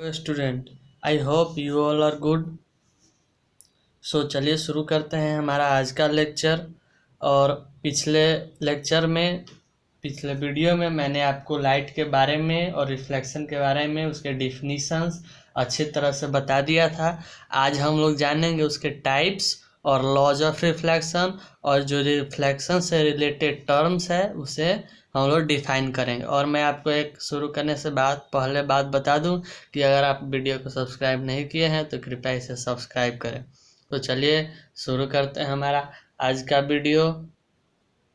Student, I hope you all are good. चलिए शुरू करते हैं हमारा आज का लेक्चर। और पिछले वीडियो में मैंने आपको लाइट के बारे में और रिफ्लेक्शन के बारे में उसके डिफिनीशंस अच्छी तरह से बता दिया था। आज हम लोग जानेंगे उसके टाइप्स और लॉज ऑफ रिफ्लेक्शन, और जो रिफ्लेक्शन से रिलेटेड टर्म्स है उसे हम लोग डिफाइन करेंगे। और मैं आपको एक शुरू करने से पहले बात बता दूं कि अगर आप वीडियो को सब्सक्राइब नहीं किए हैं तो कृपया इसे सब्सक्राइब करें। तो चलिए शुरू करते हैं हमारा आज का वीडियो।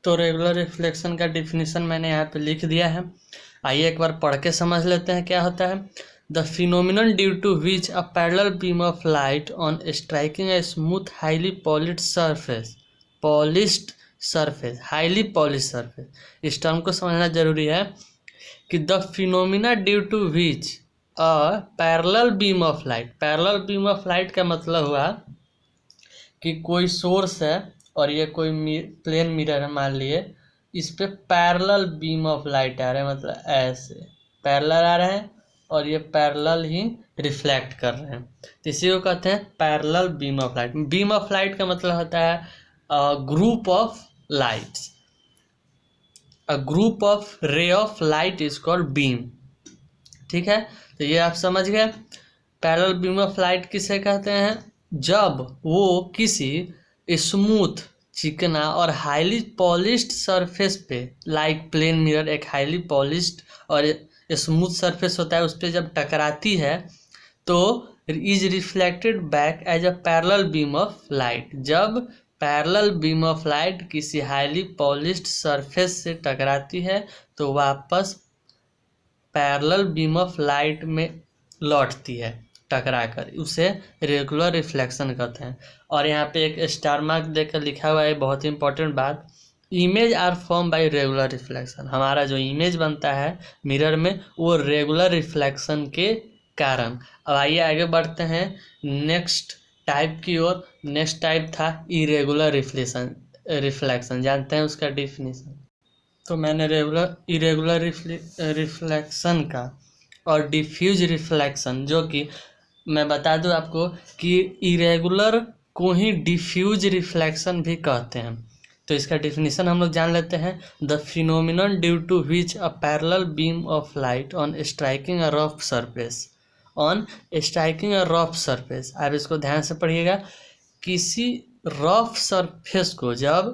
तो रेगुलर रिफ्लेक्शन का डिफिनीशन मैंने यहाँ पे लिख दिया है। आइए एक बार पढ़ के समझ लेते हैं क्या होता है। The phenomenon due to which a parallel beam of light on striking a smooth highly polished surface. इस टर्म को समझना जरूरी है कि the phenomena due to which a parallel beam of light का मतलब हुआ कि कोई सोर्स है और ये कोई प्लेन मिरर है, मान लिए इस पे पैरेलल बीम ऑफ लाइट आ रहे हैं, मतलब ऐसे पैरेलल आ रहे हैं और ये पैरेलल ही रिफ्लेक्ट कर रहे हैं, तो इसी को कहते हैं parallel beam of light. Beam of light का मतलब होता है group of lights. A group of ray of light is called beam. ठीक है, तो ये आप समझ गए। पैरेलल बीम ऑफ लाइट किसे कहते हैं? जब वो किसी स्मूथ, चिकना और हाईली पॉलिश्ड सरफेस पे, लाइक प्लेन मिरर एक हाईली पॉलिश्ड और स्मूथ सरफेस होता है, उस पर जब टकराती है तो is reflected back as a parallel beam of light. जब पैरेलल बीम ऑफ लाइट किसी हाईली पॉलिश्ड सरफेस से टकराती है तो वापस पैरेलल बीम ऑफ लाइट में लौटती है टकराकर, उसे रेगुलर रिफ्लेक्शन कहते हैं। और यहाँ पे एक स्टार मार्क देकर लिखा हुआ है, बहुत इंपॉर्टेंट बात, image are form by regular reflection. हमारा जो इमेज बनता है मिरर में वो रेगुलर रिफ्लेक्शन के कारण। अब आइए आगे बढ़ते हैं नेक्स्ट टाइप की ओर। नेक्स्ट टाइप था इरेगुलर रिफ्लेक्शन। जानते हैं उसका डिफिनीशन? तो मैंने इरेगुलर रिफ्लेक्शन का और डिफ्यूज रिफ्लेक्शन, जो कि मैं बता दूं आपको कि इरेगुलर को ही डिफ्यूज रिफ्लेक्शन भी कहते हैं। तो इसका डिफिनीशन हम लोग जान लेते हैं। The phenomenon due to which a parallel beam of light on striking a rough surface. आप इसको ध्यान से पढ़िएगा। किसी रफ सरफेस को जब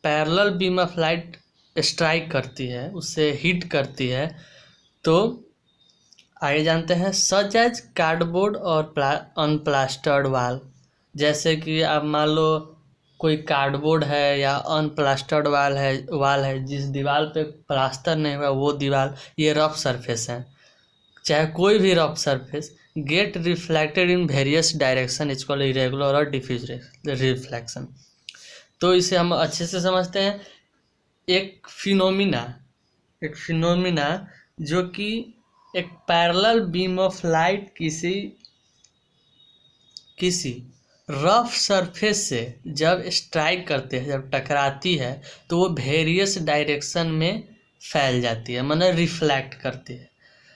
parallel beam of light strike करती है, उससे हिट करती है, तो आगे जानते हैं सच एज कार्डबोर्ड और अनप्लास्टर्ड वाल। जैसे कि आप मान लो कोई कार्डबोर्ड है या अनप्लास्टर्ड वाल है जिस दीवार पे प्लास्टर नहीं हुआ, वो दीवार, ये रफ सरफेस है। चाहे कोई भी rough surface gate reflected in various direction is called irregular और डिफ्यूज रिफ्लेक्शन। तो इसे हम अच्छे से समझते हैं। एक फिनोमिना जो कि एक पैरेलल बीम ऑफ लाइट किसी रफ सरफेस से जब स्ट्राइक करते हैं, जब टकराती है, तो वो वेरियस डायरेक्शन में फैल जाती है, मतलब रिफ्लेक्ट करती है।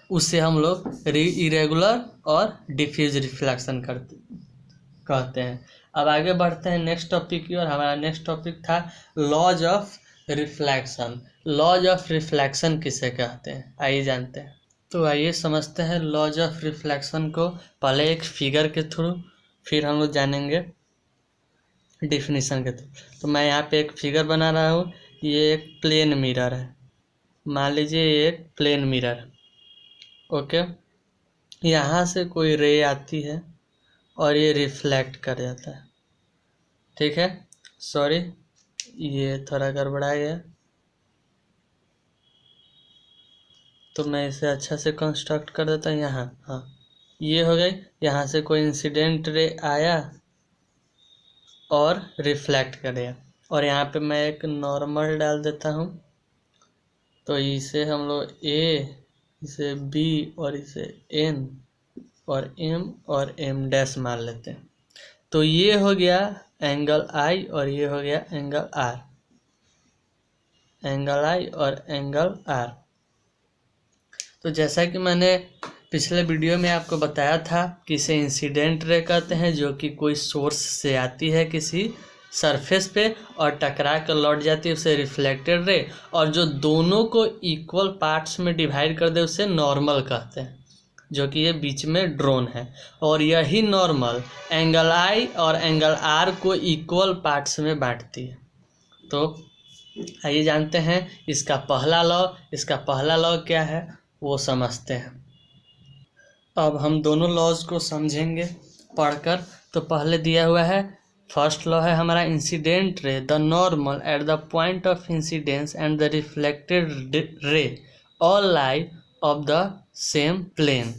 उसे हम लोग इरेगुलर और डिफ्यूज रिफ्लेक्शन कहते हैं। अब आगे बढ़ते हैं नेक्स्ट टॉपिक की, और हमारा नेक्स्ट टॉपिक था laws of reflection. Laws of reflection किसे कहते हैं, आइए जानते हैं। तो आइए समझते हैं लॉज ऑफ रिफ्लेक्शन को, पहले एक फिगर के थ्रू, फिर हम लोग जानेंगे डिफिनीशन के थ्रू। तो मैं यहाँ पे एक फिगर बना रहा हूँ। ये एक प्लेन मिरर है, मान लीजिए ये एक प्लेन मिरर। ओके, यहाँ से कोई रे आती है और ये रिफ्लेक्ट कर जाता है। ठीक है, सॉरी ये थोड़ा गड़बड़ा गया, तो मैं इसे अच्छा से कंस्ट्रक्ट कर देता हूँ। यहाँ, हाँ, ये हो गई। यहाँ से कोई इंसिडेंट रे आया और रिफ्लेक्ट करेगा, और यहाँ पे मैं एक नॉर्मल डाल देता हूँ। तो इसे हम लोग ए, इसे बी और इसे एन और एम और एम डैश मान लेते हैं। तो ये हो गया एंगल आई और ये हो गया एंगल आर, एंगल आई और एंगल आर। तो जैसा कि मैंने पिछले वीडियो में आपको बताया था कि इसे इंसिडेंट रे कहते हैं, जो कि कोई सोर्स से आती है किसी सरफेस पे और टकरा कर लौट जाती है, उसे रिफ्लेक्टेड रे। और जो दोनों को इक्वल पार्ट्स में डिवाइड कर दे उसे नॉर्मल कहते हैं, जो कि ये बीच में ड्रोन है। और यही नॉर्मल एंगल आई और एंगल आर को इक्वल पार्ट्स में बांटती है। तो आइए जानते हैं इसका पहला लॉ। इसका पहला लॉ क्या है वो समझते हैं। अब हम दोनों लॉज को समझेंगे पढ़कर। तो पहले दिया हुआ है, फर्स्ट लॉ है हमारा incident ray the normal at the point of incidence and the reflected ray all lie of the same plane.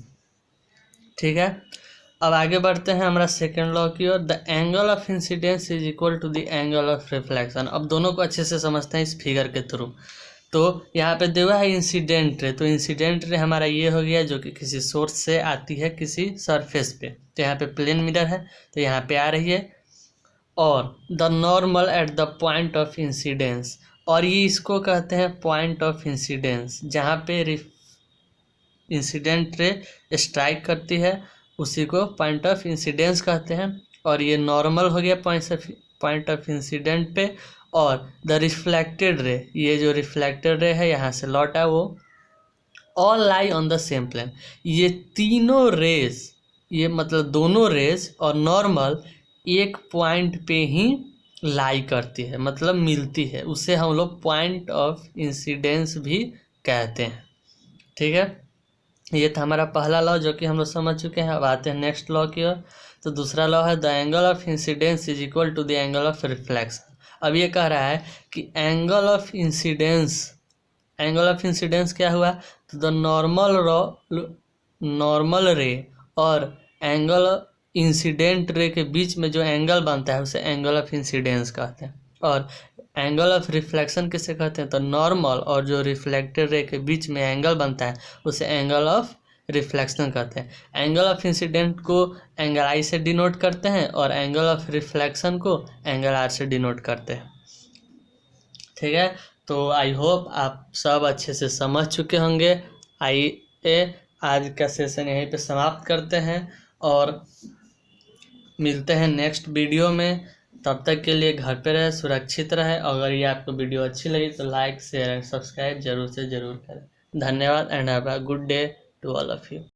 ठीक है, अब आगे बढ़ते हैं हमारा सेकेंड लॉ की ओर। The angle of incidence is equal to the angle of reflection. अब दोनों को अच्छे से समझते हैं इस फिगर के थ्रू। तो यहाँ पे दिया है इंसिडेंट रे, तो इंसिडेंट रे हमारा ये हो गया जो कि किसी सोर्स से आती है किसी सरफेस पे। तो यहाँ पे प्लेन मिरर है तो यहाँ पे आ रही है। और the normal at the point of incidence, और ये इसको कहते हैं पॉइंट ऑफ इंसिडेंस, जहाँ पे इंसिडेंट रे स्ट्राइक करती है उसी को पॉइंट ऑफ इंसिडेंस कहते हैं। और ये नॉर्मल हो गया पॉइंट ऑफ इंसिडेंट पे। और द रिफ्लेक्टेड रे, ये जो रिफ्लेक्टेड रे है यहाँ से लौटा वो all lie on the same plane. ये तीनों रेज, ये मतलब दोनों रेज और नॉर्मल एक पॉइंट पे ही लाई करती है, मतलब मिलती है, उसे हम लोग पॉइंट ऑफ इंसिडेंस भी कहते हैं। ठीक है, ये था हमारा पहला लॉ जो कि हम लोग समझ चुके हैं। अब आते हैं नेक्स्ट लॉ की ओर। तो दूसरा लॉ है the angle of incidence is equal to the angle of reflection. अब ये कह रहा है कि एंगल ऑफ इंसिडेंस क्या हुआ, तो द नॉर्मल रे और एंगल इंसिडेंट रे के बीच में जो एंगल बनता है उसे एंगल ऑफ इंसिडेंस कहते हैं। और एंगल ऑफ रिफ्लेक्शन किसे कहते हैं, तो नॉर्मल और जो रिफ्लेक्टेड रे के बीच में एंगल बनता है उसे एंगल ऑफ रिफ्लेक्शन कहते हैं। एंगल ऑफ इंसिडेंट को एंगल आई से डिनोट करते हैं और एंगल ऑफ रिफ्लेक्शन को एंगल आर से डिनोट करते हैं। ठीक है, तो आई होप आप सब अच्छे से समझ चुके होंगे। आइए आज का सेशन यहीं पे समाप्त करते हैं और मिलते हैं नेक्स्ट वीडियो में। तब तक के लिए घर पे रहे, सुरक्षित रहे। अगर ये आपको वीडियो अच्छी लगी तो लाइक शेयर एंड सब्सक्राइब जरूर से ज़रूर करें। धन्यवाद and have a good day to all of you.